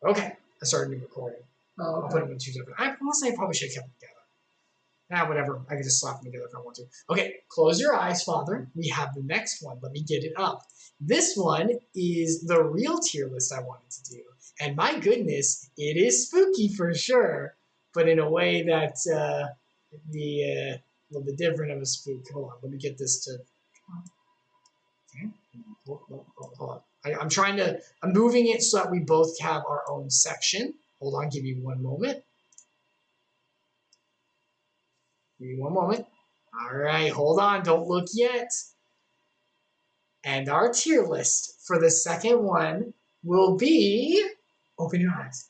Okay, I started a new recording. Oh, I'll put them in two different. Honestly, I probably should have kept them together. Whatever. I can just slap them together if I want to. Okay, close your eyes, Father. We have the next one. Let me get it up. This one is the real tier list I wanted to do. And my goodness, it is spooky for sure, but in a way that's a little bit different of a spook. Hold on, let me get this to. Okay. Hold on. I'm moving it so that we both have our own section. Hold on, give me one moment. Give me one moment. All right, hold on. Don't look yet. And our tier list for the second one will be. Open your eyes.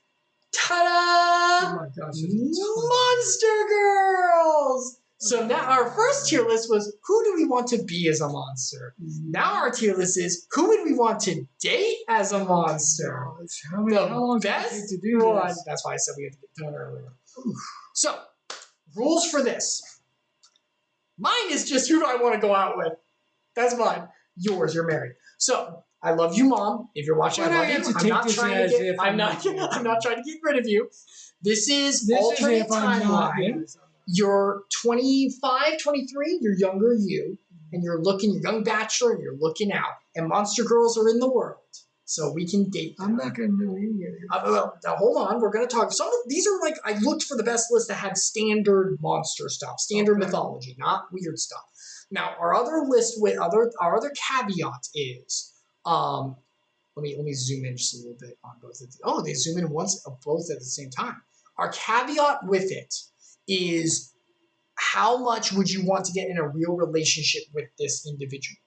Ta-da! Oh my gosh. Monster Girls! So now our first tier list was who do we want to be as a monster? Now our tier list is who would we want to date as a monster? How long best to do one. this? That's why I said we had to get done earlier. So, rules for this. Mine is just who do I want to go out with? That's mine. Yours, you're married. So, I love you, Mom. If you're watching, I love you. I'm not trying to get rid of you. This is alternate timeline. You're 25, 23, you're younger you, and you're young bachelor, and you're looking out. And monster girls are in the world. So we can date them. I'm not going to know any of it. Now, hold on. We're going to talk. Some of these are like, I looked for the best list that had standard monster stuff, standard mythology, not weird stuff. Now, our other list with our other caveat is, let me zoom in just a little bit on both of these. Oh, they zoom in both at the same time. Our caveat with it is how much would you want to get in a real relationship with this individual?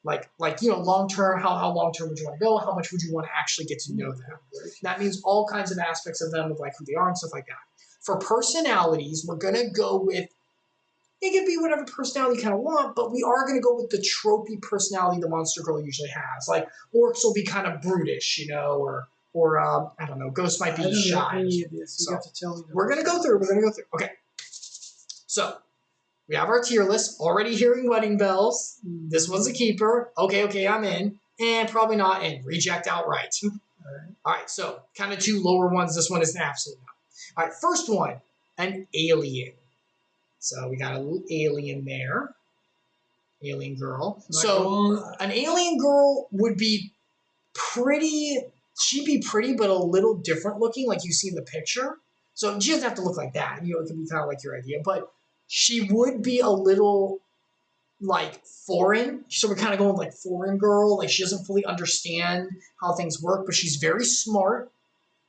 Like long term, how long term would you want to go? How much would you want to actually get to know them? That means all kinds of aspects of them, of like who they are and stuff like that. For personalities, we're gonna go with, it could be whatever personality you kind of want, but we are going to go with the tropey personality the monster girl usually has. Like, orcs will be kind of brutish, or I don't know, ghosts might be shy. So you have to tell me. We're going to go through. Okay. So, we have our tier list. Already hearing wedding bells. Mm-hmm. This one's a keeper. Okay, I'm in. And probably not in. Reject outright. All right, so kind of two lower ones. This one is an absolute no. All right, first one, an alien. So we got a little alien there. Alien girl. So an alien girl would be pretty, she'd be pretty, but a little different looking, like you see in the picture. So she doesn't have to look like that. It could be kind of like your idea. But she would be a little, like, foreign. So we're kind of going like foreign girl. Like, she doesn't fully understand how things work, but she's very smart.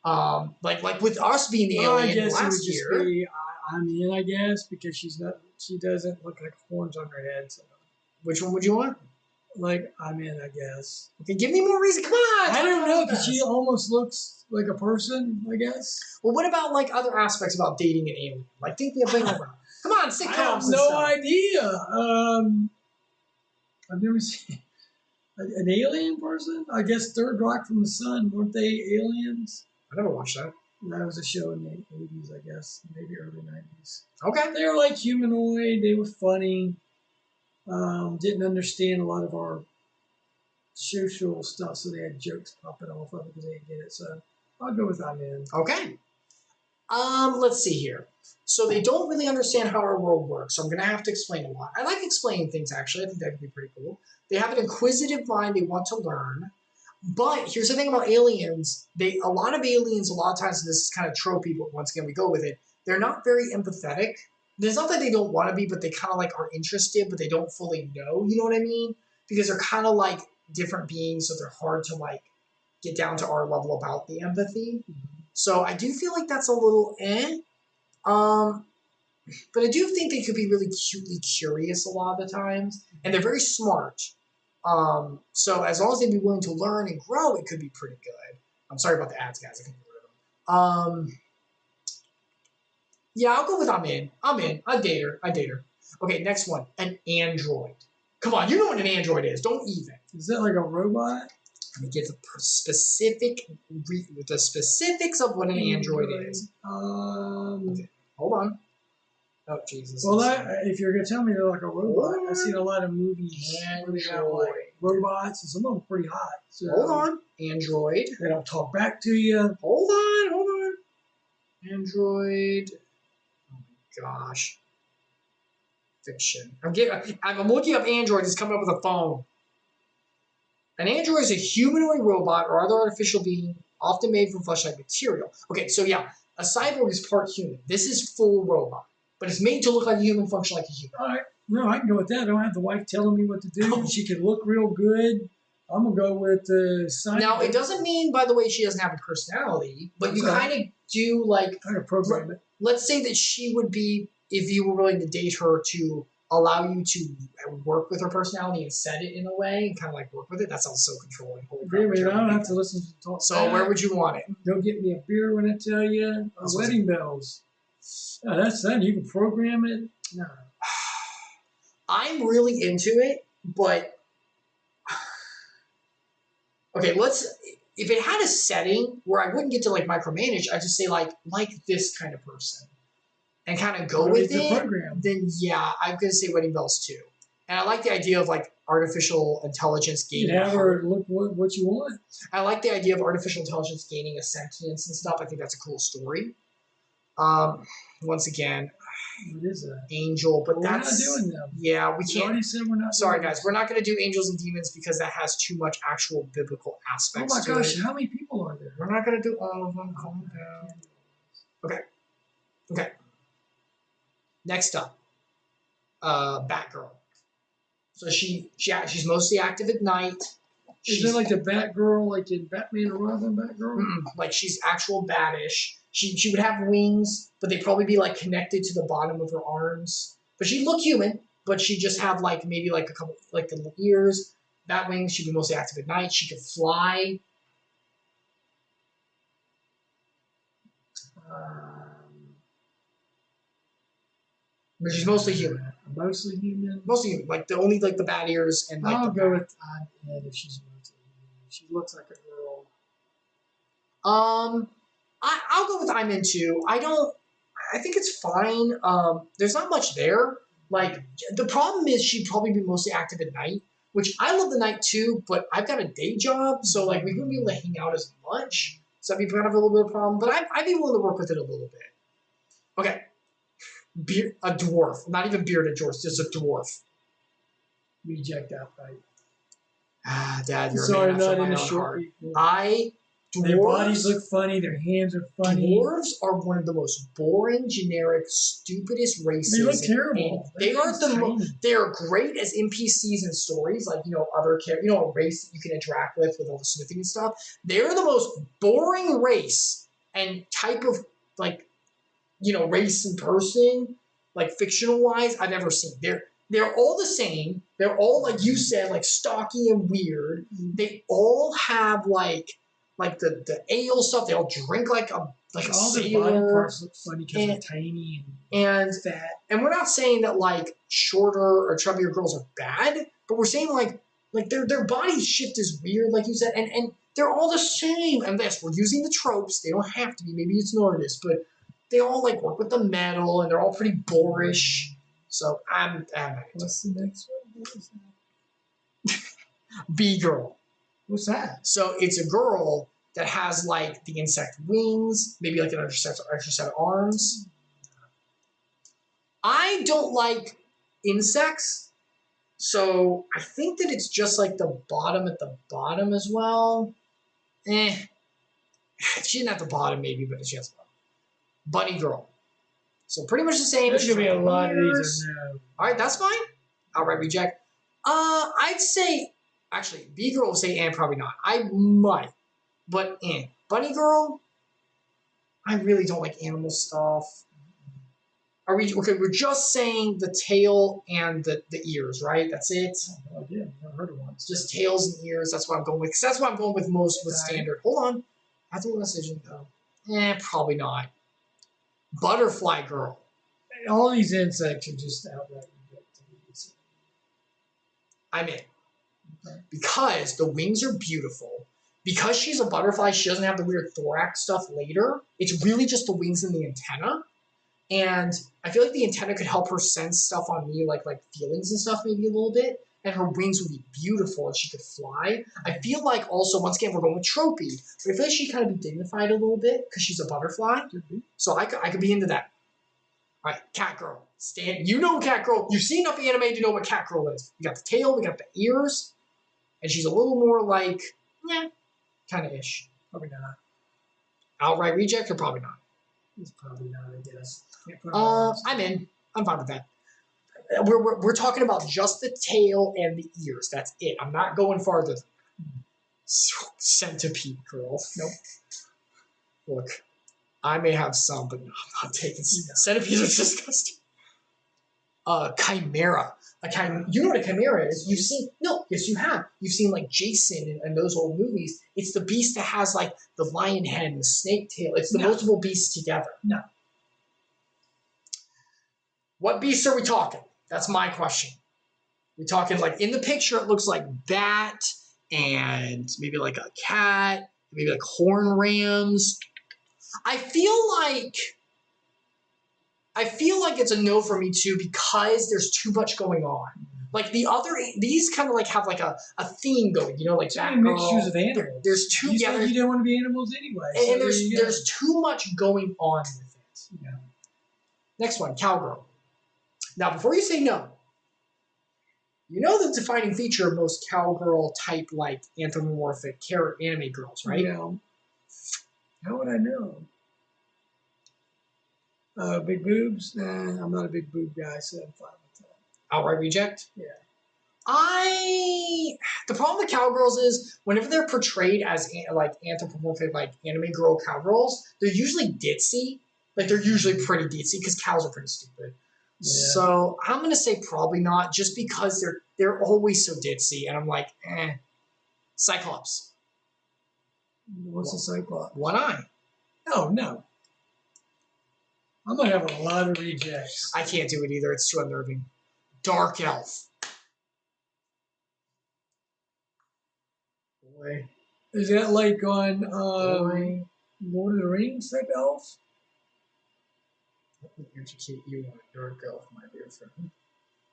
Like with us being the alien last year. I guess, because she doesn't look like horns on her head. So. Which one would you want? Like, I'm in, I guess. Okay, give me more reason. Come on! I don't know, because she almost looks like a person, I guess. Well, what about, like, other aspects about dating an alien? Like, think over. Come on, sitcoms. I have no idea. I've never seen an alien person. I guess Third Rock from the Sun, weren't they aliens? I never watched that. That was a show in the 80s, I guess, maybe early 90s. Okay. They were like humanoid. They were funny. Didn't understand a lot of our social stuff, so they had jokes popping off of it because they didn't get it. So I'll go with I'm in. Okay. Let's see here. So they don't really understand how our world works, so I'm going to have to explain a lot. I like explaining things, actually. I think that could be pretty cool. They have an inquisitive mind. They want to learn. But here's the thing about aliens. A lot of aliens, a lot of times, this is kind of tropey, but once again, we go with it. They're not very empathetic. It's not that they don't want to be, but they kind of like are interested, but they don't fully know. You know what I mean? Because they're kind of like different beings, so they're hard to like get down to our level about the empathy. Mm-hmm. So I do feel like that's a little but I do think they could be really cutely curious a lot of the times, and they're very smart. So as long as they'd be willing to learn and grow, it could be pretty good. I'm sorry about the ads, guys. I can get rid of them. Yeah, I'll go with I'm in. I date her. Okay, next one. An android. Come on, you know what an android is. Don't even. Is that like a robot? Let me get the specifics of what an android is. Okay, hold on. Oh, Jesus. Well, if you're going to tell me they're like a robot, I've seen a lot of movies. Android. robots, and some of them are pretty hot. So Hold on. Android. They don't talk back to you. Hold on. Android. Oh my gosh. Fiction. I'm looking up Android. It's coming up with a phone. An android is a humanoid robot or other artificial being, often made from flesh-like material. Okay, so yeah, a cyborg is part human. This is full robot, but it's made to look like a human, function like a human. All right. No, I can go with that. I don't have the wife telling me what to do. She can look real good. I'm going to go with the Now, it doesn't mean, by the way, she doesn't have a personality, but you kind of do like... Kind of program it. Let's say that she would be, if you were willing to date her, to allow you to work with her personality and set it in a way and kind of like work with it. That sounds so controlling. Holy crap, I don't have to listen to talk. So where would you want it? Go get me a beer when I tell you. Wedding bells. Oh, that's that. You can program it. No. I'm really into it, but okay, if it had a setting where I wouldn't get to like micromanage, I'd just say like this kind of person. And kind of go with it, program. Then yeah, I'm going to say wedding bells too. And I like the idea of like artificial intelligence gaining. You have her look what you want. I like the idea of artificial intelligence gaining a sentience and stuff. I think that's a cool story. Once again, what is that? Angel, but we're not doing them. Yeah, we can't. Already said we're not. Sorry, guys, we're not going to do angels and demons because that has too much actual biblical aspects. Oh my gosh, how many people are there? We're not going to do all of them. Calm down. Okay. Next up, Batgirl. So she's mostly active at night. Is it like the Batgirl, like in Batman and Robin Batgirl? Like she's actual badish. She would have wings, but they'd probably be like connected to the bottom of her arms. But she'd look human, but she'd just have like maybe like a couple like the little ears, bat wings. She'd be mostly active at night. She could fly. But she's mostly human. Mostly human. Mostly human. Like the bat ears and like. I'll go with Ed if she's mostly human. She looks like a girl. I'll go with I'm into. I think it's fine. There's not much there. Like the problem is she'd probably be mostly active at night, which I love the night too. But I've got a day job, so like we wouldn't be able to hang out as much. So that'd be kind of a little bit of a problem. But I'd be willing to work with it a little bit. Okay. A dwarf, not even bearded dwarf, just a dwarf. Reject outright. Dad, you're sorry, a man after not in my the own short. heart. Their bodies look funny. Their hands are funny. Dwarves are one of the most boring, generic, stupidest races. They look terrible. They are great as NPCs in stories, like other characters, a race that you can interact with all the smithing and stuff. They're the most boring race and type of race and person, like fictional wise, I've ever seen. They're all the same. They're all like you said, like stocky and weird. They all have like the ale stuff. They all drink like a all sailor. Their body parts look funny because they're tiny and fat. And we're not saying that like shorter or chubbier girls are bad, but we're saying like their body shift is weird, like you said, and they're all the same. And yes, we're using the tropes. They don't have to be. Maybe it's an artist, but they all like work with the metal, and they're all pretty boorish. So I'm What's the next one? What is that? B-girl. What's that? So it's a girl that has like the insect wings, maybe like an extra set of arms. I don't like insects, so I think that it's just like the bottom at the bottom as well. She didn't have the bottom maybe, but she has the bottom. Bunny girl. So pretty much the same. There's gonna be a lot of these. No. All right, that's fine. All right, reject. I'd say actually B girl will say and probably not. I might, but Bunny girl. I really don't like animal stuff. Are we okay? We're just saying the tail and the ears, right? That's it. Oh, yeah, I've never heard of one. Just tails and ears. That's what I'm going with. Because that's what I'm going with most with standard. Hold on. I have to make a decision though. Probably not. Butterfly girl. All these insects are just outright. I'm in. Okay. Because the wings are beautiful. Because she's a butterfly, she doesn't have the weird thorax stuff later. It's really just the wings and the antenna. And I feel like the antenna could help her sense stuff on me, like feelings and stuff maybe a little bit. and her wings would be beautiful and she could fly. I feel like also, once again, we're going with tropey, but I feel like she kind of be dignified a little bit because she's a butterfly. So I could be into that. All right, Catgirl. You know Catgirl. You've seen enough anime to know what Catgirl is. We got the tail, we got the ears, and she's a little more like, kind of ish. Probably not. Outright reject or probably not? It's probably not, I guess. I'm in. I'm fine with that. We're talking about just the tail and the ears. That's it. I'm not going farther. Centipede girl. Nope. Look, I may have some, but no, I'm not taking centipedes. Are disgusting. Chimera. You know what a chimera is? You've seen? No, yes, you have. You've seen like Jason and those old movies. It's the beast that has like the lion head and the snake tail. It's the multiple beasts together. No. What beasts are we talking? That's my question. We're talking like in the picture, it looks like bat and maybe like a cat, maybe like horn rams. I feel like it's a no for me too because there's too much going on. Like these kind of like have like a theme going, you know, like that. Mixtures of animals. There's too. You said you didn't want to be animals anyway. And there's too much going on with it. Yeah. Next one, cowgirl. Now, before you say no, you know the defining feature of most cowgirl type like anthropomorphic anime girls, right? Yeah. How would I know? Big boobs? Nah, I'm not a big boob guy, so I'm fine with that. Outright reject? Yeah. The problem with cowgirls is whenever they're portrayed as like anthropomorphic, like anime girl cowgirls, they're usually ditzy. Like they're usually pretty ditzy because cows are pretty stupid. Yeah. So I'm gonna say probably not, just because they're always so ditzy, and I'm like, Cyclops. What's a Cyclops? One eye. Oh no. I'm gonna have a lot of rejects. I can't do it either. It's too unnerving. Dark elf. Boy. Is that like on Lord of the Rings type elf? Let me educate you on dark elf, my dear friend.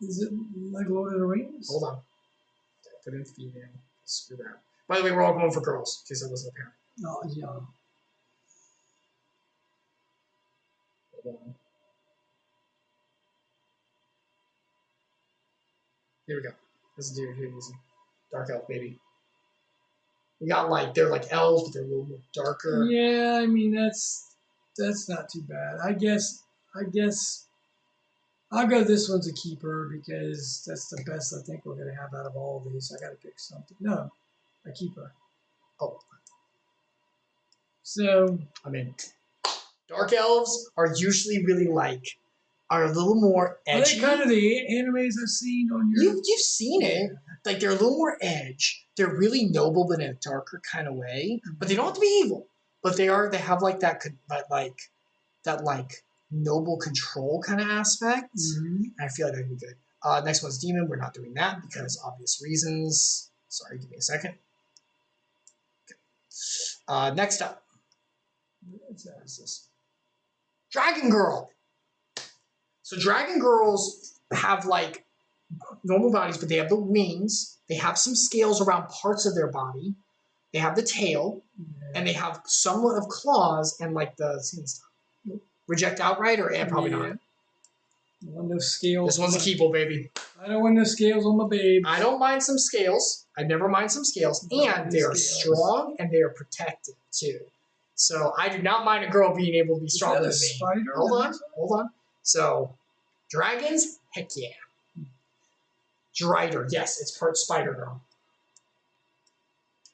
Is it like Lord of the Rings? Hold on. Put in female. Screw that. By the way, we're all going for girls, in case I wasn't apparent. Oh, yeah. Hold on. Here we go. This is easy. Dark elf, baby. We got like, they're like elves, but they're a little more darker. Yeah, I mean, that's not too bad. I guess I'll go this one's a keeper because that's the best I think we're going to have out of all of these. I got to pick something. No, a keeper. Oh. So. I mean, dark elves are usually really are a little more edgy. Are they kind of the animes I've seen on your... You've seen it. Like, they're a little more edge. They're really noble, but in a darker kind of way. But they don't have to be evil. But they have like that noble control kind of aspect. Mm-hmm. And I feel like that'd be good. Next one's demon. We're not doing that because obvious reasons. Sorry, give me a second. Okay. Next up. What is this? Dragon Girl. So Dragon Girls have like normal bodies, but they have the wings. They have some scales around parts of their body. They have the tail, and they have somewhat of claws and like the stuff. Reject outright or probably not. I want those scales. This one's a keeper, baby. I don't want no scales on my babe. I don't mind some scales. I never mind some scales, and they are strong and they are protected too. So I do not mind a girl being able to be stronger than me. Spider? Hold on. So dragons, heck yeah. Drider, yes, it's part Spider Girl.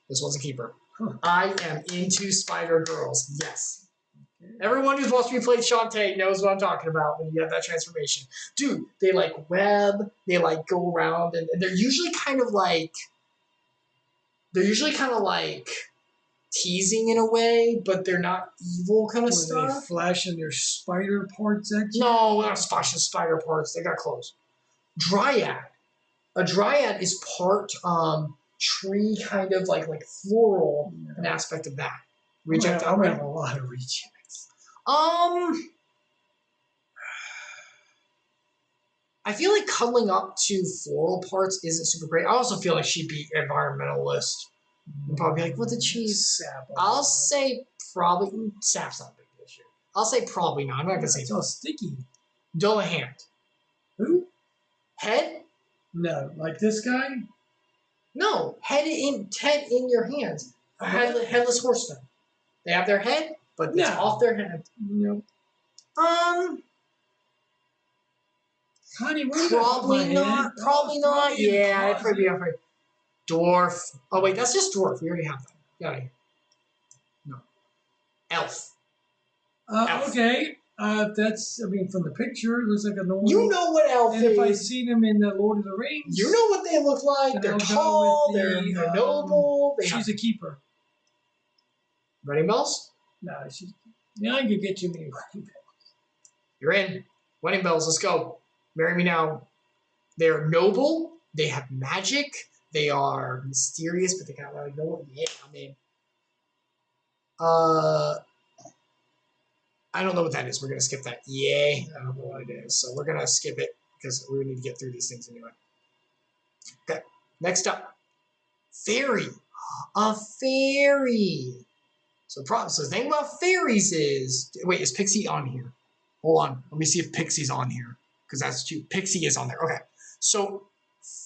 This one's a keeper. Huh. I am into Spider Girls, yes. Okay. Everyone who's watched me play Shantae knows what I'm talking about when you have that transformation. Dude, they like web, they like go around, and they're usually kind of like teasing in a way, but they're not evil kind of stuff. They flashing their spider parts at you? No, they're not flashing spider parts. They got clothes. Dryad. A dryad is part tree, kind of like floral, an aspect of that. Reject. I'm gonna have a lot of rejects. I feel like cuddling up to floral parts isn't super great. I also feel like she'd be environmentalist. You'd probably be like, what did she... Sap. I'll say probably... Sap's not a big issue. I'll say probably not. I'm not going to say... It's all sticky. Dull a hand. Who? Head? No. Like this guy? No. Head in your hands. Headless horsemen. They have their head, but it's off their head. Nope. Honey, probably not. Probably not. Yeah, I'd probably be afraid. Dwarf. Oh wait, that's just dwarf. We already have that. Got it. No. Elf. Elf. Okay. That's, I mean, from the picture, it looks like a normal. You know what elf is. And if I see them in the Lord of the Rings. You know what they look like. They're tall. They're noble. She's a keeper. Wedding bells? No, she's. Yeah, I could get you many wedding bells. You're in. Wedding bells. Let's go. Marry me now. They are noble. They have magic. They are mysterious, but they kind of like no. Yeah, I mean. I don't know what that is. We're gonna skip that. Yay. I don't know what it is. So we're gonna skip it because we need to get through these things anyway. Okay. Next up. Fairy. A fairy. So the thing about fairies is... Wait, is Pixie on here? Hold on. Let me see if Pixie's on here. Because that's too... Pixie is on there. Okay. So,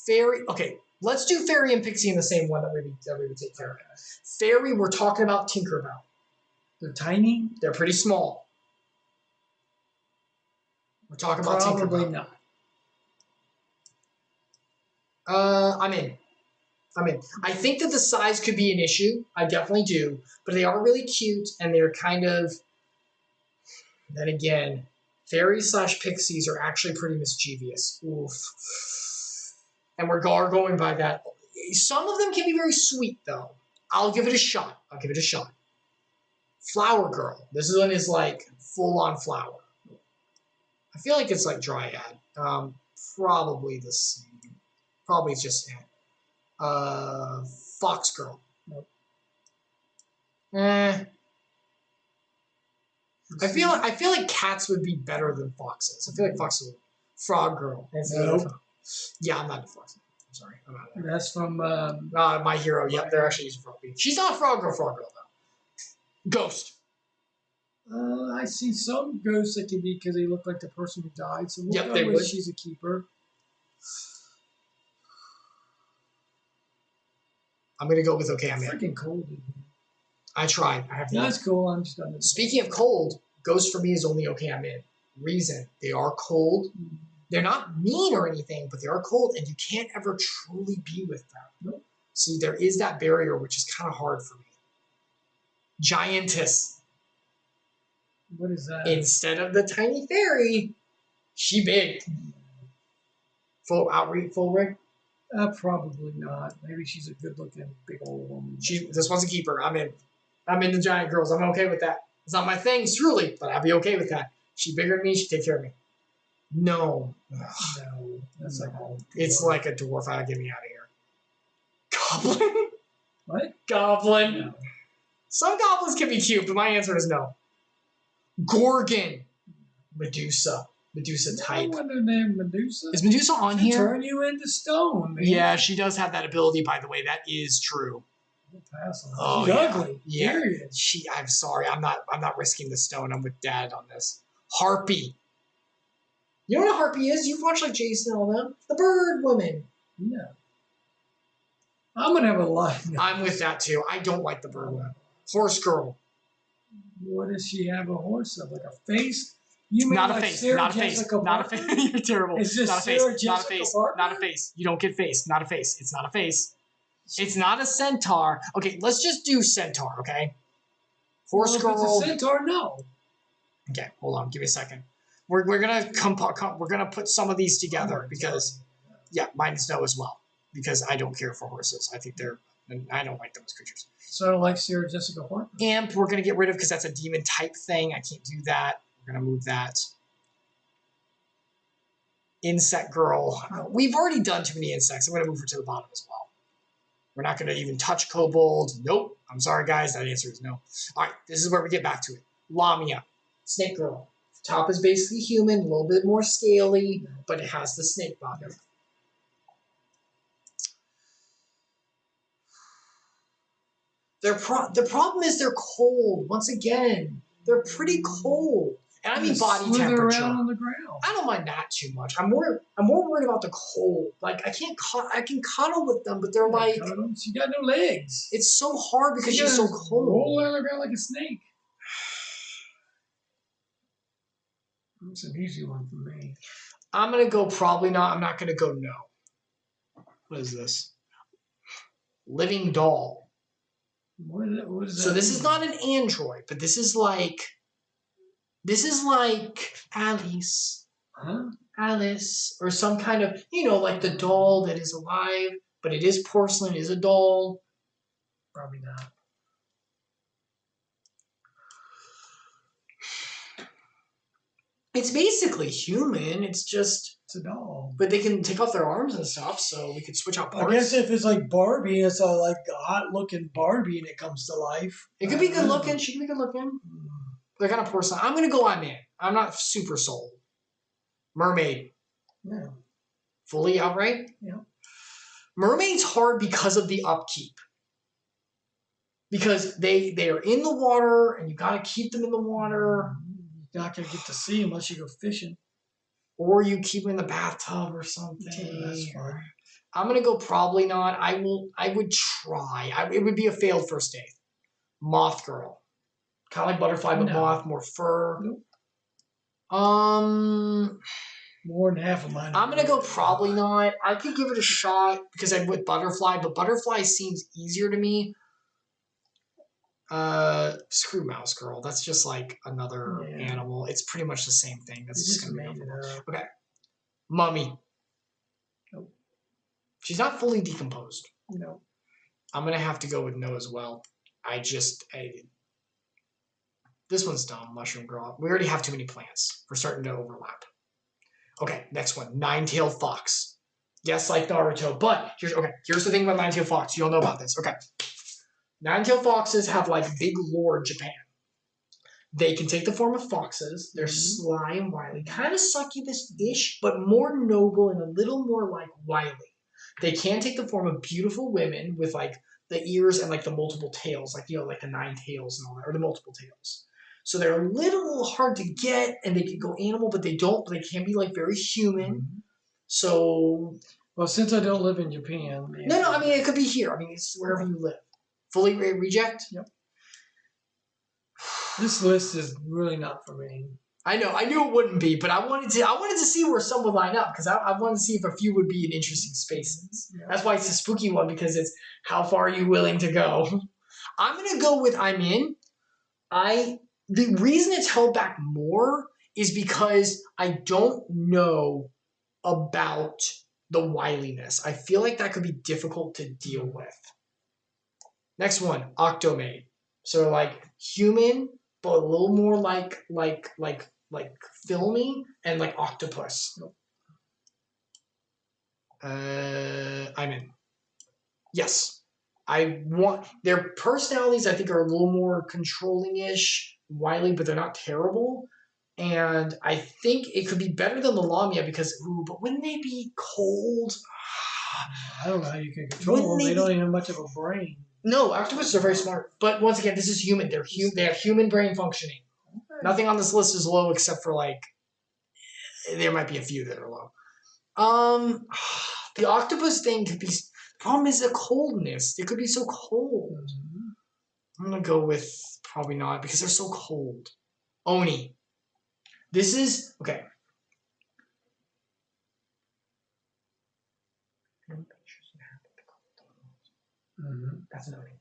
fairy... Okay. Let's do fairy and Pixie in the same one that we would take care of. Fairy, we're talking about Tinkerbell. They're tiny? They're pretty small. We're talking about Tinkerbell. Probably not. I'm in. I think that the size could be an issue. I definitely do. But they are really cute, and they're kind of... Then again, fairies / pixies are actually pretty mischievous. Oof. And we're going by that. Some of them can be very sweet, though. I'll give it a shot. Flower Girl. This one is like full-on flower. I feel like it's like Dryad. Probably the same. Probably just... Fox Girl. Nope. I feel like cats would be better than foxes. I feel like foxes would. Frog Girl. Nope. Yeah, I'm not a fox. I'm sorry. I'm not there. That's from My Hero. Yep, they're actually using Frog Girl. She's not Frog Girl though. Ghost. I see some ghosts that can be because they look like the person who died. So we'll they would. She's a keeper. I'm gonna go with okay. I'm in. Freaking cold. Dude. I tried. I have to. That's cool. I'm just gonna. Speaking of cold, ghost for me is only okay. I'm in. Reason they are cold. They're not mean or anything, but they are cold, and you can't ever truly be with them. Nope. See, there is that barrier, which is kind of hard for me. Giantess. What is that? Instead of the tiny fairy, she big. Full rig. Probably not. Maybe she's a good-looking big old woman. This one's a keeper. I'm in. I'm into giant girls. I'm okay with that. It's not my thing, truly, but I'll be okay with that. She's bigger than me. She take care of me. No. No. That's like a it's like a dwarf. Get me out of here. Goblin? What? Goblin. No. Some goblins can be cute, but my answer is no. Gorgon. Medusa. Medusa type. No wonder named Medusa. Is Medusa on here? Turn you into stone, man. Yeah, she does have that ability, by the way. That is true. Pass on. Oh, She's yeah. ugly. Yeah. Period. I'm sorry. I'm not risking the stone. I'm with Dad on this. Harpy. You know what a harpy is? You've watched like Jason and all them. The bird woman. No. I'm gonna have a lie. I'm with that too. I don't like the bird woman. Horse girl. What does she have a horse of? Like a face? You mean not like a face. Sarah Not a face. Jessica Not a Parker? face. You're terrible. Is this not a face. Sarah Not a Jessica face. Parker? Not a face. You don't get face. Not a face. It's not a face. It's not a centaur. Okay, let's just do centaur. Okay. Horse girl. If it's a centaur, no. Okay, hold on. Give me a second. We're gonna we're gonna put some of these together because mine is no as well because I don't care for horses. I think I don't like them as creatures. So I don't like Sarah Jessica Parker. Imp we're gonna get rid of because that's a demon type thing. I can't do that. We're gonna move that. Insect girl. We've already done too many insects. I'm gonna move her to the bottom as well. We're not gonna even touch kobold. Nope. I'm sorry guys. That answer is no. All right. This is where we get back to it. Lamia. Snake girl. Top is basically human, a little bit more scaly, but it has the snake body. The problem is they're cold. Once again, they're pretty cold. And I mean body temperature. Around on the ground. I don't mind that too much. I'm more worried about the cold. Like I can cuddle with them, but they're like she got no legs. It's so hard because she's so cold. Roll on the ground like a snake. That's an easy one for me. I'm gonna go probably not. I'm not gonna go no. What is this? Living doll. What is that? So this is not an android, but this is like Alice. Huh? Alice, or some kind of, like the doll that is alive, but it is porcelain, it is a doll. Probably not. It's basically human. It's a doll. But they can take off their arms and stuff, so we could switch out parts. I guess if it's like Barbie, it's like a hot-looking Barbie and it comes to life. It could be good-looking. She could be good-looking. They're kind of porcelain. I'm going to go I'm in. I'm not super sold. Mermaid. Yeah. Fully outright? Yeah. Mermaid's hard because of the upkeep. Because they are in the water, and you got to keep them in the water. You're not going to get to see them unless you go fishing. Or you keep them in the bathtub or something. Yeah, that's fine. I'm going to go probably not. I would try. It would be a failed first date. Moth girl. Kind of like butterfly, but moth, more fur. Nope. More than half of mine. I'm going to go probably not. I could give it a shot because I'm with butterfly, but butterfly seems easier to me. Screw mouse girl. That's just like another animal. It's pretty much the same thing. That's just going to be okay. Mummy. Nope. She's not fully decomposed. No. I'm going to have to go with no as well. This one's dumb. Mushroom girl. We already have too many plants. We're starting to overlap. Okay, next one. Nine-tailed fox. Yes, like Naruto. But here's the thing about nine-tailed fox. You all know about this. Okay. Nine-tailed foxes have like big lore in Japan. They can take the form of foxes. They're sly and wily. Kind of succubus-ish, but more noble and a little more like wily. They can take the form of beautiful women with like the ears and like the multiple tails, like like the 9 tails and all that, or the multiple tails. So they're a little hard to get, and they can go animal, but they don't. But they can be like very human. So, well, since I don't live in Japan, no. I mean, it could be here. I mean, it's wherever you live. Fully reject. Yep. This list is really not for me. I know. I knew it wouldn't be, but I wanted to see where some would line up because I wanted to see if a few would be in interesting spaces. Yeah. That's why it's a spooky one because it's how far are you willing to go. I'm gonna go with I'm in. The reason it's held back more is because I don't know about the wiliness. I feel like that could be difficult to deal with. Next one, Octomaid. So like human, but a little more like filmy and like octopus. I'm in. Yes. Their personalities I think are a little more controlling-ish, wily, but they're not terrible. And I think it could be better than the Lamia because, but wouldn't they be cold? I don't know how you can control them. They don't even have much of a brain. No, octopuses are very smart. But once again, this is human. They have human brain functioning. Okay. Nothing on this list is low except for like, there might be a few that are low. The octopus thing could be... Problem is the coldness. It could be so cold. I'm going to go with probably not because they're so cold. Oni. This is... Okay. That's an Oni.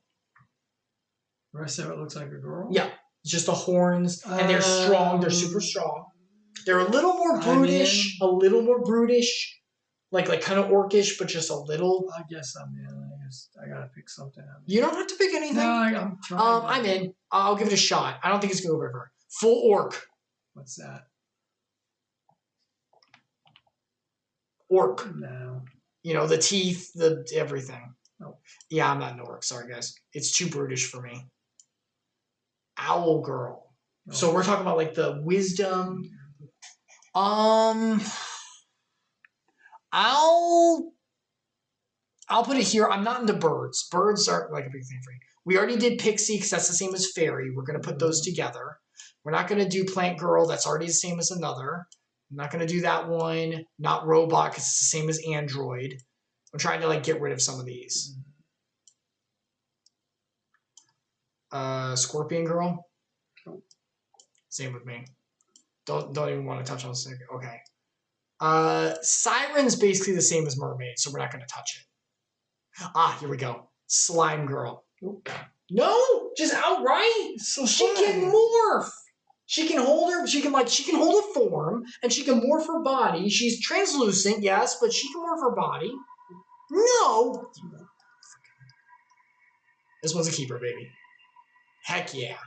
The rest of it looks like a girl? Yeah. Just the horns. And they're strong. They're super strong. They're a little more brutish. A little more brutish. Like kind of orcish, but just a little. I guess I'm in. I guess I gotta pick something. You don't have to pick anything. No, I'm trying. I'm in. I'll give it a shot. I don't think it's gonna go very far. Full orc. What's that? Orc. No. The teeth, the everything. Nope. Yeah, I'm not an orc. Sorry, guys. It's too brutish for me. Owl girl. So we're talking about like the wisdom. I'll put it here. I'm not into birds. Birds aren't like a big thing for me. We already did pixie because that's the same as fairy. We're going to put those together. We're not going to do plant girl. That's already the same as another. I'm not going to do that one. Not robot because it's the same as android. I'm trying to like get rid of some of these. Scorpion girl. Same with me. Don't even want to touch on this. Okay. Siren's basically the same as mermaid, so we're not going to touch it. Here we go. Slime girl. No, just outright. So she can morph. She can hold her. She can hold a form, and she can morph her body. She's translucent, yes, but she can morph her body. No. This one's a keeper, baby. Heck yeah.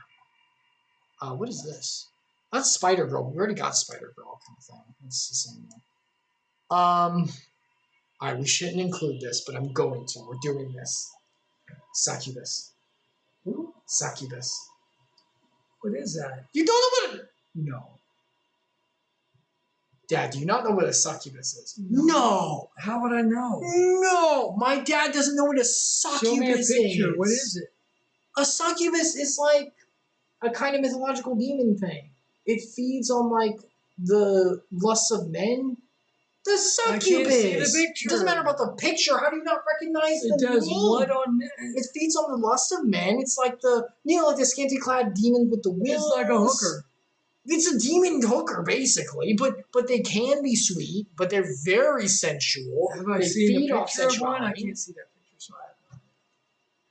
What is this? That's Spider Girl. We already got Spider Girl kind of thing. It's the same one. All right, we shouldn't include this, but I'm going to. We're doing this. Succubus. Who? Succubus. What is that? You don't know what No. Dad, do you not know what a succubus is? No. How would I know? No. My dad doesn't know what a succubus is. Show me a picture. What is it? A succubus is like a kind of mythological demon thing. It feeds on like the lusts of men. The succubus. I can't see the picture. It doesn't matter about the picture. How do you not recognize the name? It does what on men? It feeds on the lust of men. It's like like the scanty clad demon with the wings. It's like a hooker. It's a demon hooker, basically, but they can be sweet, but they're very sensual. Have I they seen feed a off picture of one? I sexuality. can't see that picture, so I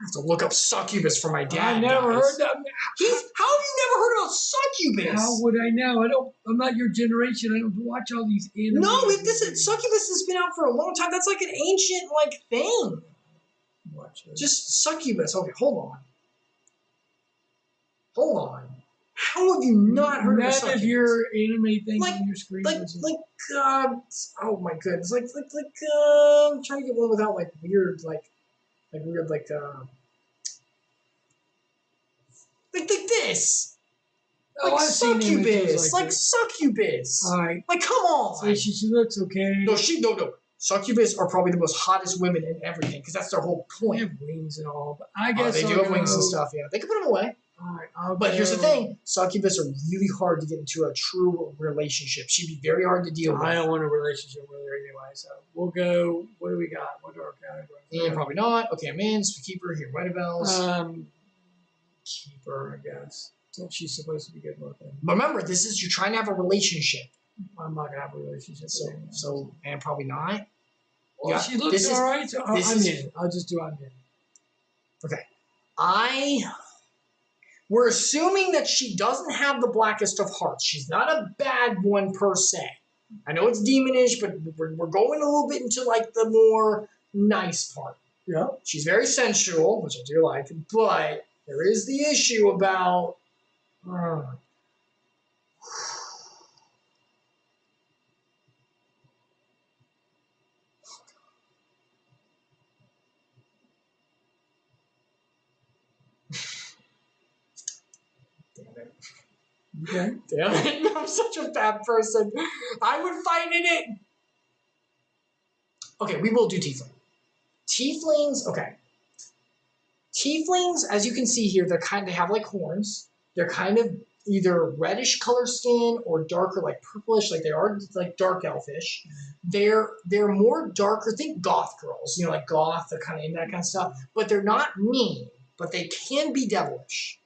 have to look up succubus for my dad. I never heard that. How have you never heard about succubus? How would I know? I'm not your generation. I don't watch all these anime. No, succubus has been out for a long time. That's like an ancient thing. Watch it. Just succubus. Okay, hold on. How have you not heard of succubus? None of your anime things on your screen. Oh my goodness. I'm trying to get one without weird this. I've seen succubus. Succubus. All right. Come on. So she looks okay. No. Succubus are probably the most hottest women in everything because that's their whole point. They have wings and all, but I guess they do have wings and stuff. Yeah, they can put them away. All right, but here's the thing: succubus are really hard to get into a true relationship. She'd be very hard to deal with. I don't want a relationship with her anyway, so we'll go. What do we got? What are our categories? Yeah, probably not. Okay, I'm in. So keeper here. White bells. Keeper, I guess. So she's supposed to be good looking. But remember, you're trying to have a relationship. I'm not gonna have a relationship. So and probably not. Well, she looks all right. So I'm in. I'll just do I'm in. Okay, we're assuming that she doesn't have the blackest of hearts. She's not a bad one per se. I know it's demonish, but we're going a little bit into the more nice part. Yeah. She's very sensual, which I do like, but there is the issue about. Okay. Damn it. I'm such a bad person. I would fight in it. Okay, we will do tiefling. Tieflings, okay. Tieflings, as you can see here, they have horns. They're kind of either reddish color skin or darker, purplish, they are dark elfish. They're more darker. Think goth girls, goth, they're kind of in that kind of stuff. But they're not mean, but they can be devilish.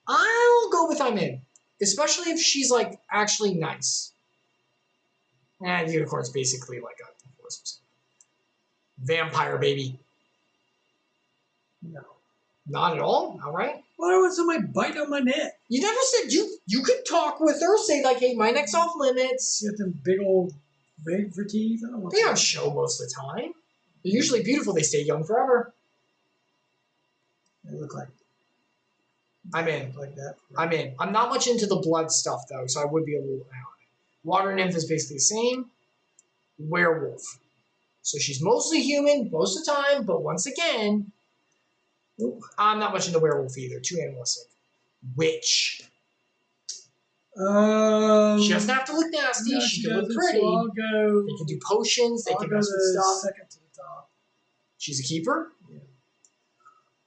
I'll go with I'm in, especially if she's actually nice. And the unicorn's basically a vampire baby. No, not at all. All right. Why would somebody bite on my neck? You never said you could talk with her, say hey, my neck's off limits. You got them big old red for teeth. I don't want. They don't show most of the time. They're usually beautiful. They stay young forever. They look like. I'm in. Like that. I'm in. I'm not much into the blood stuff, though, so I would be a little out. Water nymph is basically the same. Werewolf. So she's mostly human most of the time, but once again, Nope. I'm not much into werewolf either. Too animalistic. Witch. She doesn't have to look nasty. No, she can look doesn't, pretty. So I'll go. They can do potions. They I'll can go mess with stuff. second to the top. She's a keeper. Yeah.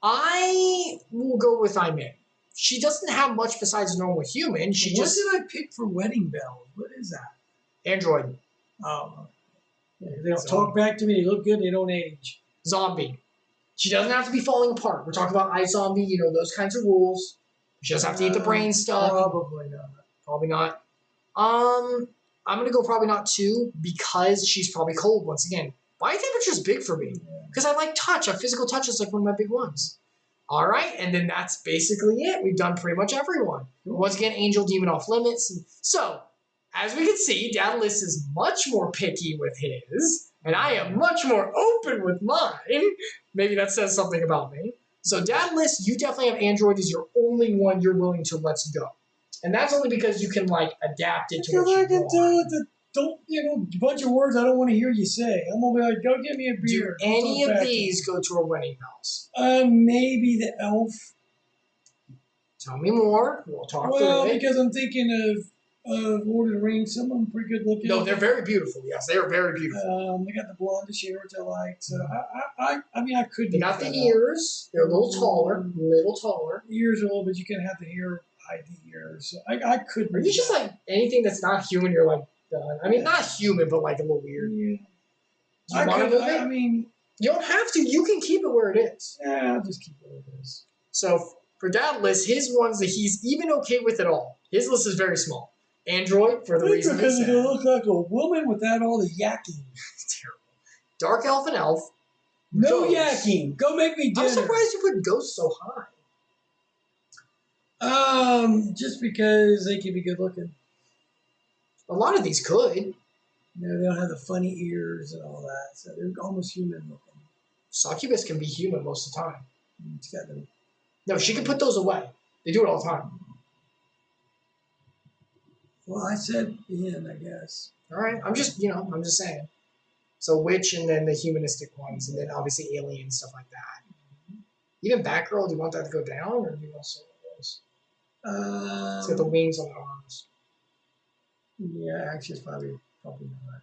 I will go with I'm in. She doesn't have much besides a normal human. She What did I pick for wedding bells? What is that? Android. Oh. Yeah, they don't talk back to me. They look good. They don't age. Zombie. She doesn't have to be falling apart. We're talking about ice zombie, you know, those kinds of rules. She doesn't have to eat the brain stuff. Probably not. Probably not. I'm gonna go probably not 2 because she's probably cold once again. Body temperature is big for me because I like touch. Physical touch is like one of my big ones. All right, and then that's basically it. We've done pretty much everyone. Once again, angel, demon off limits. So, as we can see, Dadalus is much more picky with his, and I am much more open with mine. Maybe that says something about me. So, Dadalus, you definitely have Android as your only one you're willing to let's go. And that's only because you can, like, adapt it to what you want. Don't, a bunch of words I don't want to hear you say. I'm going to be like, go get me a beer. Do any of these go to our wedding bells? Maybe the elf. Tell me more. We'll talk through it. Well, because I'm thinking of Lord of the Rings. Some of them pretty good looking. No, they're very beautiful. Yes, they are very beautiful. They got the blondish hair, which I like. So, I mean, I could. They got the ears. They're a little taller. Ears are a little bit. You can have the hair hide the ears. So I could. Are you just like anything that's not human? You're like done. I mean, not human, but like a little weird. Yeah. Do you want to move it? I mean, you don't have to. You can keep it where it is. Yeah, I'll just keep it where it is. So for Dadalus, his ones that he's even okay with at all. His list is very small. Android for the reason because it looks like a woman without all the yakking. It's terrible. Dark elf and elf. No yakking. Go make me dinner. I'm surprised you put ghosts so high. Just because they can be good looking. A lot of these could. No, they don't have the funny ears and all that, so they're almost human looking. Succubus can be human most of the time. It's got them. No, she can put those away. They do it all the time. Well, I said in, I guess. All right, I'm just saying. So witch and then the humanistic ones, and then obviously alien stuff like that. Even Batgirl, do you want that to go down, or do you want some of those? It's got the wings on the arms. Yeah, actually, it's probably not.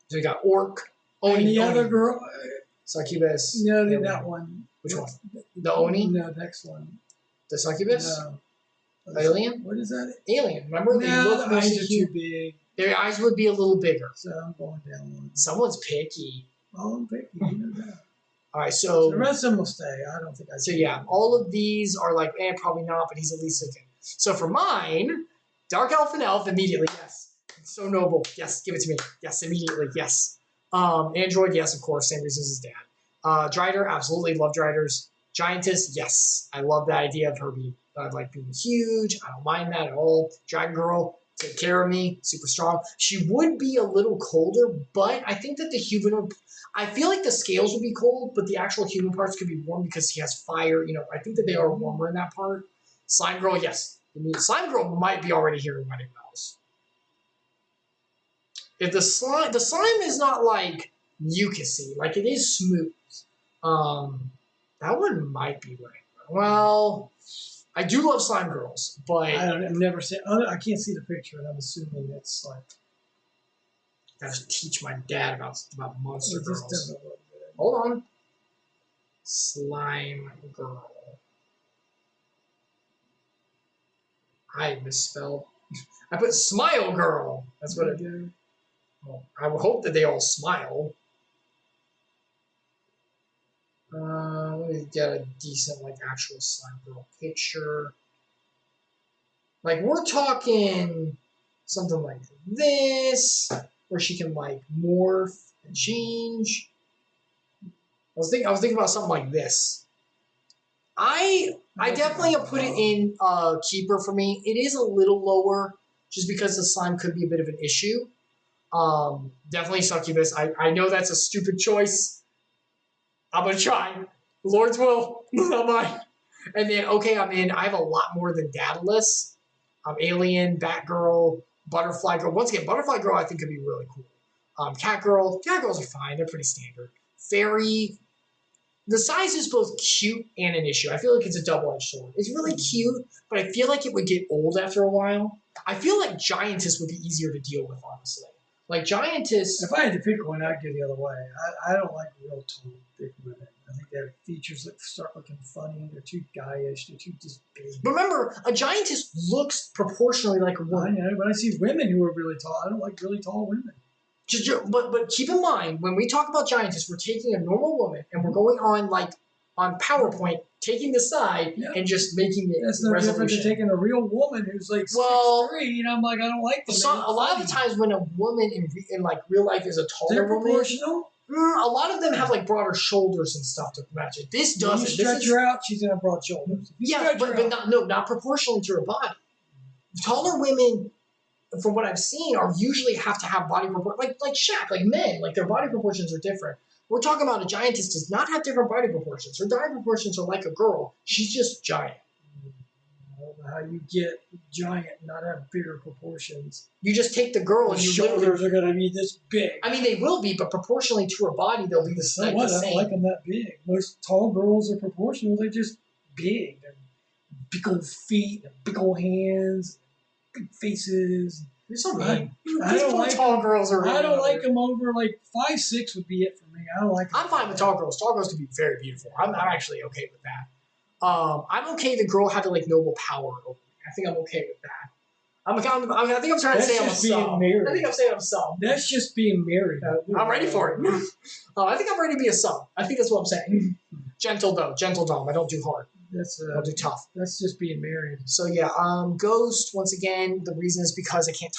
So you got Orc, Oni. And the other girl. Succubus. No, that one. Which one? The Oni? No, next one. The Succubus? No. Alien? What is that? Alien. Remember? No, the eyes are too big. Their eyes would be a little bigger. So I'm going down one. Someone's picky. Oh, I'm picky. You know that. All right, so the rest of them will stay. I don't think I. So yeah, all of these are like, probably not, but he's at least looking. So for mine, Dark Elf and Elf immediately, yes. It's so noble. Yes, give it to me. Yes, immediately. Yes. Android, yes, of course, same reasons as Dad. Drider, absolutely love Driders. Giantess, yes, I love the idea of her being huge. I don't mind that at all. Dragon Girl, take care of me, super strong. She would be a little colder, but I think that the human, I feel like the scales would be cold, but the actual human parts could be warm because he has fire. I think that they are warmer in that part. Slime Girl, yes. Slime Girl might be already here in Wedding Bells. If the slime is not like mucusy, like it is smooth. That one might be Wedding Bells. Well, I do love slime girls, but I've never seen. I can't see the picture, and I'm assuming it's like. Gotta teach my dad about monster It girls. just doesn't look good. Hold on. Slime girl. I misspelled. I put smile girl. That's what it did. Well, I would hope that they all smile. Let me get a decent, actual slime girl picture. We're talking something like this, where she can, morph and change. I was thinking about something like this. I definitely put it in Keeper for me. It is a little lower, just because the slime could be a bit of an issue. Definitely Succubus. I know that's a stupid choice. I'm going to try. Lord's will, not mine. And then, okay, I'm in. I have a lot more than Dadalus. Alien, Batgirl, Butterfly Girl. Once again, Butterfly Girl I think could be really cool. Cat Girls are fine. They're pretty standard. Fairy, the size is both cute and an issue. I feel like it's a double-edged sword. It's really cute, but I feel like it would get old after a while. I feel like Giantess would be easier to deal with, honestly. Like Giantess. If I had to pick one, I'd go the other way. I don't like real tall, big women. I think their features start looking funny. They're too guyish. They're too just big. Remember, a Giantess looks proportionally like a woman. I know, but I see women who are really tall. I don't like really tall women. But keep in mind, when we talk about Giantess, we're taking a normal woman and we're going on PowerPoint, taking the side and just making it. That's no different than taking a real woman who's like 6'3", and I'm like, I don't like them. A lot of the times when a woman in like real life is a taller woman, proportional. A lot of them have like broader shoulders and stuff to match it. This doesn't. You stretch her out, she's gonna have broad shoulders. Yeah, but not proportional to her body. Taller women, from what I've seen, are usually have to have body proportions, like Shaq, like men, like their body proportions are different. We're talking about a Giantess does not have different body proportions. Her body proportions are like a girl. She's just giant. I don't know how you get giant and not have bigger proportions. You just take the girl and your shoulders are going to be this big. I mean, they will be, but proportionally to her body, they'll be the same. I don't like them that big. Most tall girls are proportional. They're just big. They're big old feet, big old hands, big faces. You're so mean. I don't like tall girls. I don't like them over like 5'6" would be it for me. I don't like. I'm fine with tall girls. Tall girls can be very beautiful. I'm actually okay with that. I'm okay the girl having like noble power over me. I think I'm okay with that. I think I'm trying to say I'm a sub. I think I'm saying I'm a sub. That's just being married. I'm ready for it. I think I'm ready to be a sub. I think that's what I'm saying. Gentle though, gentle dom. I don't do hard. I'll do tough. That's just being married. So yeah, Ghost, once again, the reason is because I can't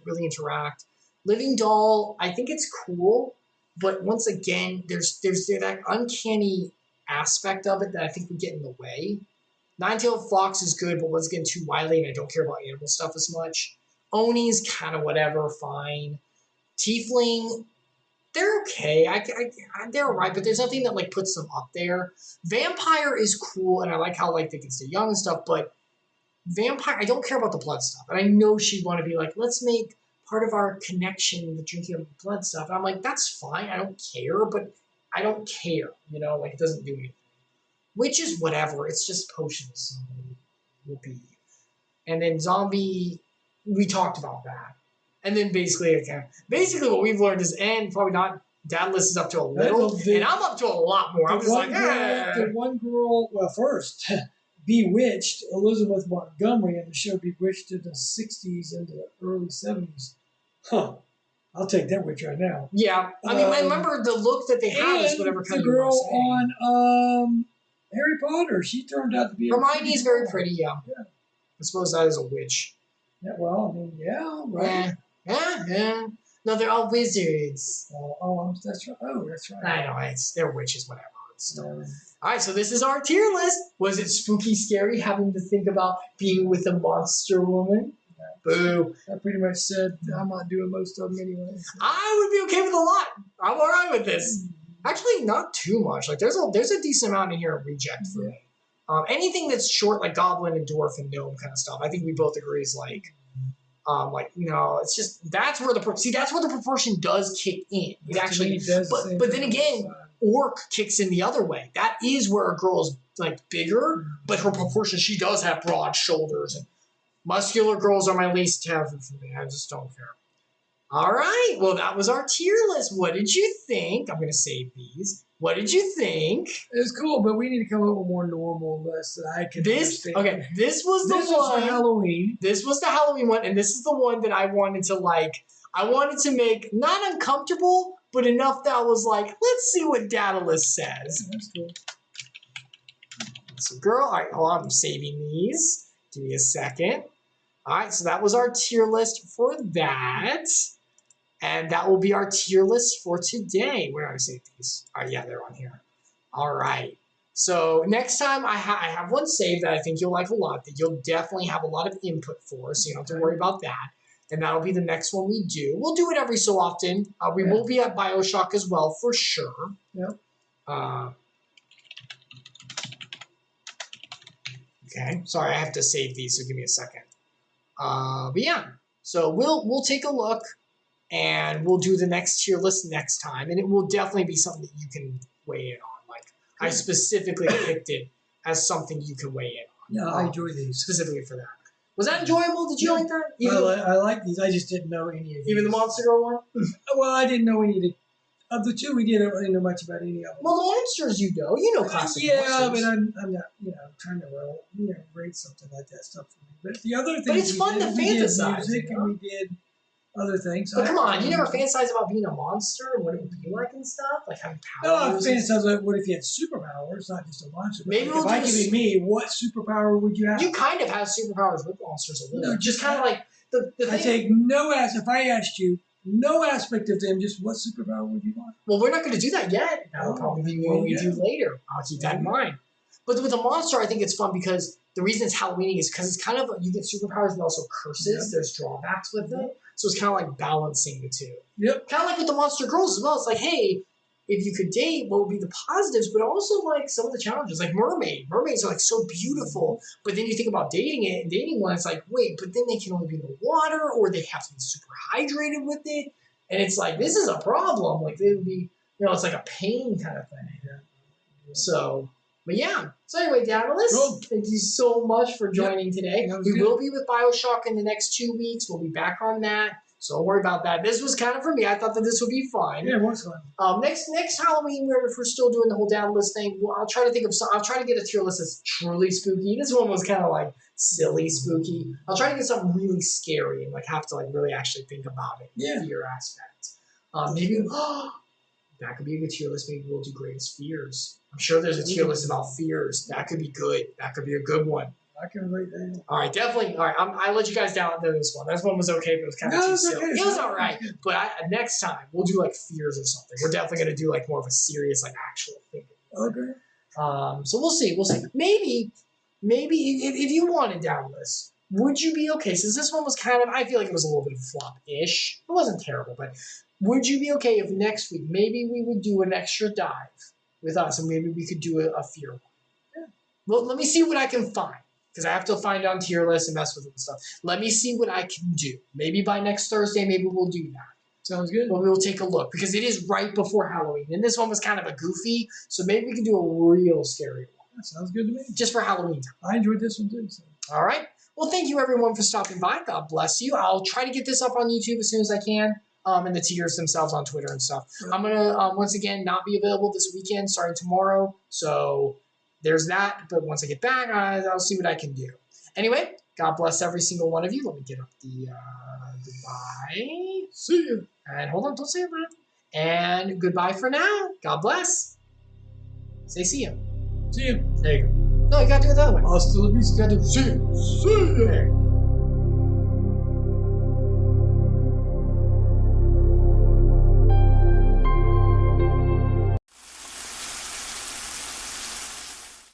really interact. Living Doll, I think it's cool, but once again, there's that uncanny aspect of it that I think would get in the way. Nine-tailed Fox is good, but once again, too wily, and I don't care about animal stuff as much. Oni's kind of whatever, fine. Tiefling, they're okay. They're alright, but there's nothing that like puts them up there. Vampire is cool, and I like how like they can stay young and stuff, but Vampire, I don't care about the blood stuff. And I know she'd want to be like, let's make part of our connection the drinking of blood stuff. And I'm like, that's fine. I don't care, but I don't care. You know, like it doesn't do anything. Which is whatever. It's just potions. Whoopee. And then zombie, we talked about that. And then basically what we've learned is, and probably not, Dadalus is up to a little, and I'm up to a lot more. I'm just like, The one girl, well, first, Bewitched, Elizabeth Montgomery in the show Bewitched in the 60s into the early 70s. Huh. I'll take that witch right now. Yeah. I mean, I remember the look that they have is whatever kind of the girl on Harry Potter, she turned out to be Hermione's very pretty, yeah. I suppose that is a witch. Yeah, well, I mean, yeah, right. Yeah. No, they're all wizards. That's right. Oh, that's right. I know, they're witches, whatever. All right, so this is our tier list. Was it spooky, scary having to think about being with a monster woman? Boo. I pretty much said I'm not doing most of them anyway. I would be okay with a lot. I'm all right with this. Actually, not too much. Like there's a decent amount in here of reject for me. Anything that's short, like goblin and dwarf and gnome kind of stuff, I think we both agree is like it's just that's where the proportion does kick in. It actually does. But then again, orc kicks in the other way. That is where a girl is like bigger, but her proportion, she does have broad shoulders, and muscular girls are my least favorite for me. I just don't care. All right. Well, that was our tier list. What did you think? I'm going to save these. What did you think? It was cool, but we need to come up with a more normal list that I can understand. Okay, this was the one. This was for Halloween. This was the Halloween one, and this is the one that I wanted to like. I wanted to make not uncomfortable, but enough that I was like, let's see what Dadalus says. That's cool. So, girl, all right, hold on. I'm saving these. Give me a second. All right, so that was our tier list for that. And that will be our tier list for today. Where did I save these? All right, yeah, they're on here. All right. So next time I have one saved that I think you'll like a lot, that you'll definitely have a lot of input for, so you don't have to worry about that. And that'll be the next one we do. We'll do it every so often. We will be at BioShock as well, for sure. Yep. Okay. Sorry, I have to save these, so give me a second. But yeah, so we'll take a look. And we'll do the next tier list next time. And it will definitely be something that you can weigh in on. Like, I specifically picked it as something you can weigh in on. Yeah, I enjoy these. Specifically for that. Was that enjoyable? Did you like that? I like these. I just didn't know any of these. Even the Monster Girl one? Well, I didn't know any of the two. We didn't really know much about any of them. Well, the monsters you know. You know classic monsters. Yeah, but I'm not, trying to rate something like that stuff for me. But the other thing. But it's fun to fantasize. We did music and we did other things. But come on, you never fantasize about being a monster and what it would be like and stuff? Like having powers? No, I fantasize like, what if you had superpowers, not just a monster? Maybe if I give you me, what superpower would you have? You kind of have superpowers with monsters a little. No, just kind of like the thing. I take no if I asked you, no aspect of them, just what superpower would you want? Well, we're not going to do that yet. That'll probably be what we do later. I'll keep that in mind. But with a monster, I think it's fun because the reason it's Halloween is because it's kind of, you get superpowers but also curses. There's drawbacks with it. So it's kind of like balancing the two. Yep. Kind of like with the monster girls as well. It's like, hey, if you could date, what would be the positives? But also like some of the challenges, like mermaid. Mermaids are like so beautiful. But then you think about dating it, and dating one, it's like, wait, but then they can only be in the water, or they have to be super hydrated with it. And it's like, this is a problem. Like they would be, it's like a pain kind of thing. So, but yeah. So anyway, Dadalus, thank you so much for joining today. We will be with BioShock in the next 2 weeks. We'll be back on that. So don't worry about that. This was kind of for me. I thought that this would be fun. Yeah, it was fun. Next Halloween, if we're still doing the whole Dadalus thing, I'll try to think of some. I'll try to get a tier list that's truly spooky. This one was kind of like silly spooky. I'll try to get something really scary and like have to like really actually think about it. Yeah. Fear aspect. Maybe that could be a good tier list. Maybe we'll do greatest fears. I'm sure there's a tier list about fears. That could be good. That could be a good one. I can relate that. All right, definitely. All right, I let you guys down on this one. This one was okay, but it was kind of too silly. It was all right. But next time, we'll do like fears or something. We're definitely going to do like more of a serious, like actual thing. Okay. So we'll see. We'll see. Maybe if you wanted Dadalus, would you be okay? Since this one was kind of, I feel like it was a little bit of a flop-ish. It wasn't terrible, but would you be okay if next week, maybe we would do an extra dive with us, and maybe we could do a fear one? Yeah. Well, let me see what I can find. Because I have to find on tier lists and mess with it and stuff. Let me see what I can do. Maybe by next Thursday, maybe we'll do that. Sounds good. But we'll take a look. Because it is right before Halloween. And this one was kind of a goofy. So maybe we can do a real scary one. That sounds good to me. Just for Halloween time. I enjoyed this one too. So. All right. Well, thank you everyone for stopping by. God bless you. I'll try to get this up on YouTube as soon as I can. And the tiers themselves on Twitter and stuff. Yep. I'm going to, once again, not be available this weekend starting tomorrow. So there's that. But once I get back, I'll see what I can do. Anyway, God bless every single one of you. Let me get up the goodbye. See you. And hold on, don't say it, man. And goodbye for now. God bless. Say see you. See you. There you go. No, you gotta do it the other way. Hasta la vista. You gotta do see you. See you. There you go.